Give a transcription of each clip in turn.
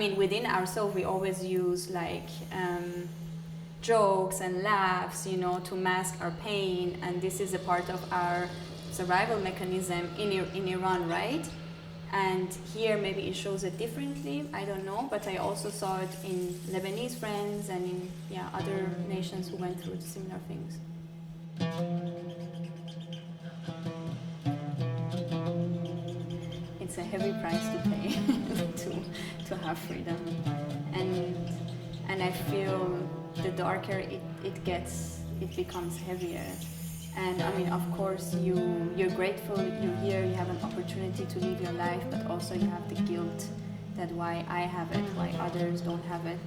mean, within ourselves, we always use like jokes and laughs, you know, to mask our pain, and this is a part of our survival mechanism in Iran, right? And here maybe it shows it differently, I don't know, but I also saw it in Lebanese friends and in other nations who went through similar things. It's a heavy price to pay to have freedom, and I feel the darker it gets, it becomes heavier. And I mean, of course, you're grateful you're here, you have an opportunity to live your life, but also you have the guilt that why I have it, why others don't have it.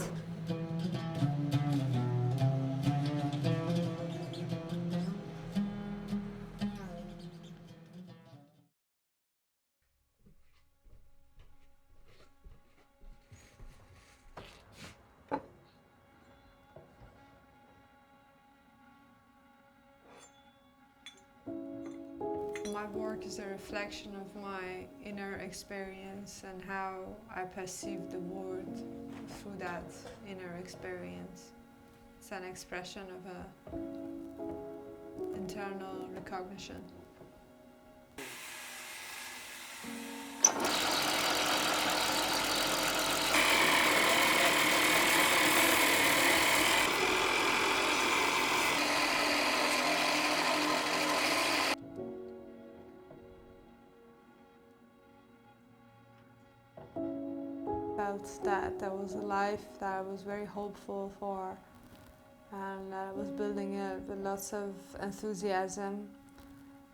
My work is a reflection of my inner experience and how I perceive the world through that inner experience. It's an expression of an internal recognition. Felt that there was a life that I was very hopeful for, and that I was building it with lots of enthusiasm.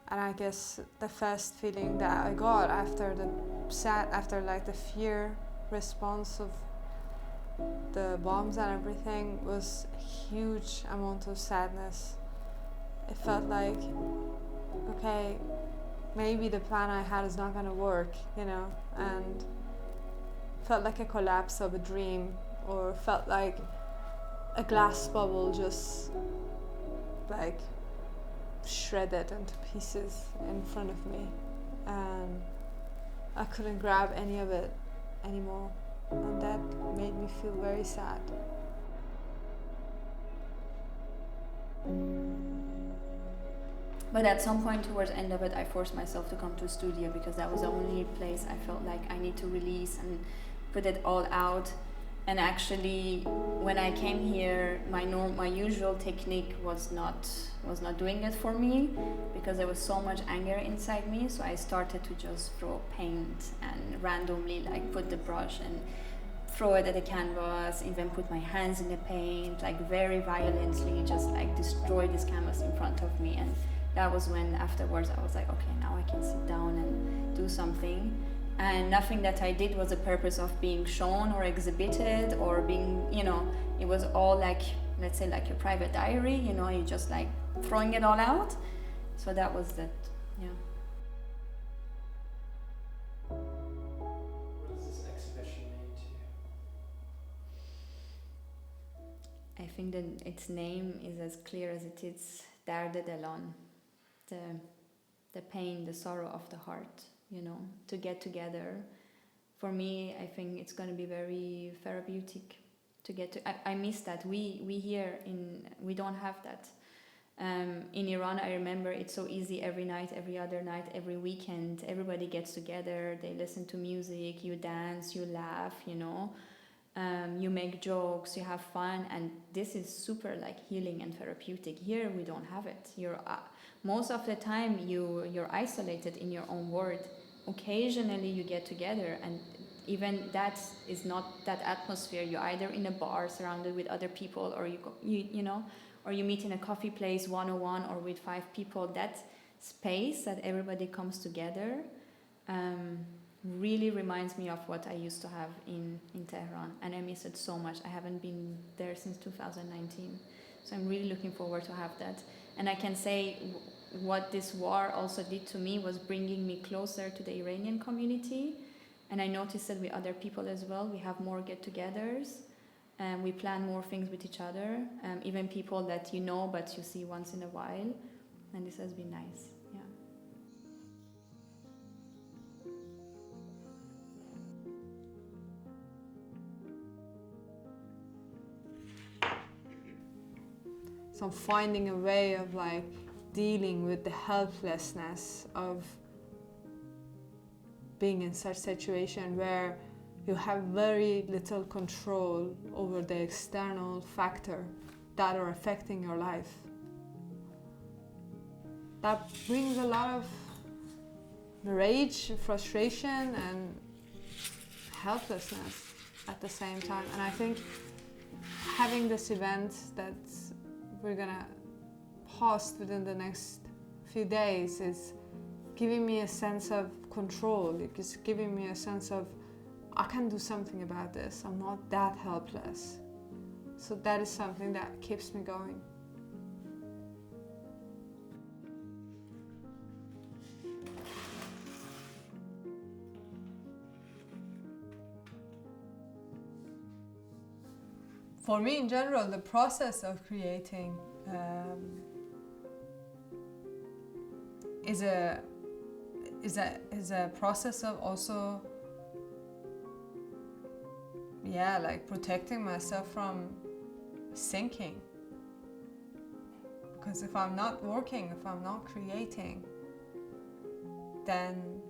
And I guess the first feeling that I got after like the fear response of the bombs and everything was a huge amount of sadness. It felt like, okay, maybe the plan I had is not gonna work, you know, and felt like a collapse of a dream, or felt like a glass bubble just like shredded into pieces in front of me, and I couldn't grab any of it anymore, and that made me feel very sad. But at some point towards the end of it, I forced myself to come to a studio because that was the only place I felt like I need to release and put it all out. And actually, when I came here, my usual technique was not doing it for me, because there was so much anger inside me. So I started to just throw paint and randomly like put the brush and throw it at the canvas, even put my hands in the paint, like very violently, just like destroy this canvas in front of me. And that was when afterwards I was like, okay, now I can sit down and do something. And nothing that I did was a purpose of being shown or exhibited or being, you know, it was all like, let's say like your private diary, you know, you just like throwing it all out. So that was that, yeah. What does this exhibition mean to you? I think that its name is as clear as it is Dard Delon, the pain, the sorrow of the heart. You know, to get together. For me, I think it's going to be very therapeutic to get to. I miss that. We here we don't have that. In Iran, I remember it's so easy every night, every other night, every weekend. Everybody gets together. They listen to music. You dance. You laugh. You know, you make jokes. You have fun, and this is super like healing and therapeutic. Here we don't have it. Most of the time you're isolated in your own world. Occasionally you get together, and even that is not that atmosphere. You're either in a bar surrounded with other people, or you know, or you meet in a coffee place 101 or with 5 people. That space that everybody comes together really reminds me of what I used to have in Tehran, and I miss it so much. I haven't been there since 2019, so I'm really looking forward to have that. And I can say what this war also did to me was bringing me closer to the Iranian community. And I noticed that with other people as well, we have more get-togethers, and we plan more things with each other, even people that you know but you see once in a while. And this has been nice, yeah. So I'm finding a way of like dealing with the helplessness of being in such situation where you have very little control over the external factor that are affecting your life. That brings a lot of rage, frustration, and helplessness at the same time. And I think having this event that we're gonna host within the next few days is giving me a sense of control. It's giving me a sense of I can do something about this. I'm not that helpless. So that is something that keeps me going. For me, in general, the process of creating is a process of also, like protecting myself from sinking. Because if I'm not working, if I'm not creating, then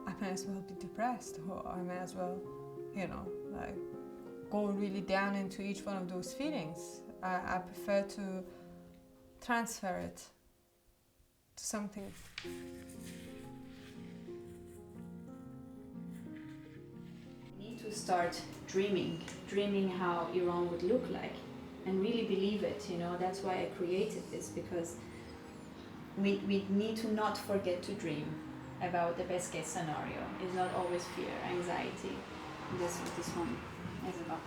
I may as well be depressed, or I may as well, like go really down into each one of those feelings. I prefer to transfer it to something. We need to start dreaming how Iran would look like, and really believe it. That's why I created this, because we need to not forget to dream about the best case scenario. It's not always fear, anxiety. This one is about.